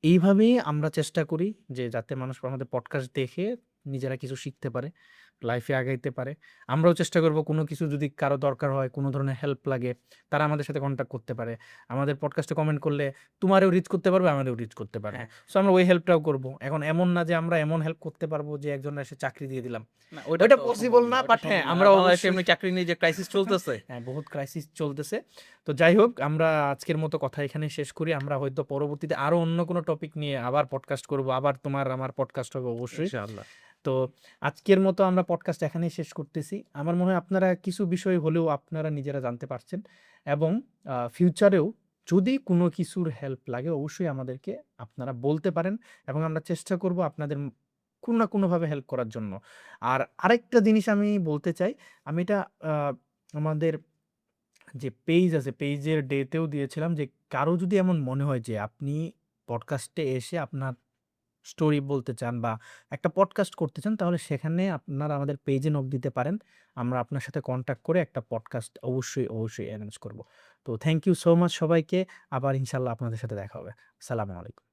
এইভাবেই আমরা চেষ্টা করি যে যাতে মানুষ আমাদের পডকাস্ট দেখে নিজেরা কিছু শিখতে পারে, লাইফে আগাইতে পারে। আমরাও চেষ্টা করব কোনো কিছু যদি কারো দরকার হয়, কোনো ধরনের হেল্প লাগে, তারা আমাদের সাথে কন্ট্যাক্ট করতে পারে। আমাদের পডকাস্টে কমেন্ট করলে তোমারেও রিচ করতে পারবে, আমাদেরও রিচ করতে পারবে।
হ্যাঁ।
সো আমরা ওই হেল্পটাও করব। এখন এমন না যে আমরা এমন হেল্প করতে পারবো যে একজনের এসে চাকরি দিয়ে দিলাম।
না ওইটা
ওইটা
তো
পসিবল
সম্ভব
না,
না। ওইটা
বাট
সম্ভব
হ্যাঁ,
না।
আমরা
আর বাংলাদেশে
অবশ্যই
এমনি চাকরি নিয়ে যে ক্রাইসিস চলতেছে।
হ্যাঁ, বহুত ক্রাইসিস চলতেছে। তো যাই হোক আমরা আজকের মতো কথা এখানেই শেষ করি। আমরা হয়তো পরবর্তীতে আরো অন্য কোনো টপিক নিয়ে আবার পডকাস্ট করব। আবার তোমার আমার পডকাস্ট হবে অবশ্যই।
ইনশাআল্লাহ।
তো আজকের মতো আমরা পডকাস্ট এখানেই শেষ করতেছি। আমার মনে হয় আপনারা কিছু বিষয় হলেও আপনারা নিজেরা জানতে পারছেন এবং ফিউচারেও যদি কোনো কিছুর হেল্প লাগে অবশ্যই আমাদেরকে আপনারা বলতে পারেন এবং আমরা চেষ্টা করব আপনাদের কোনো না কোনোভাবে হেল্প করার জন্য। আর আরেকটা জিনিস আমি বলতে চাই, আমি এটা আ আমাদের যে পেইজ আছে, পেইজের ডেতেও দিয়েছিলাম যে কারো যদি এমন মনে হয় যে আপনি পডকাস্টে এসে আপনার স্টোরি বলতে চান বা একটা পডকাস্ট করতে চান তাহলে সেখানে আপনারা আমাদের পেজে নক দিতে পারেন। আমরা আপনার সাথে কনট্যাক্ট করে একটা পডকাস্ট অবশ্যই এরেঞ্জ করব। তো থ্যাংক ইউ সো মাচ সবাইকে। আবার ইনশাআল্লাহ আপনাদের সাথে দেখা হবে। আসসালামু আলাইকুম।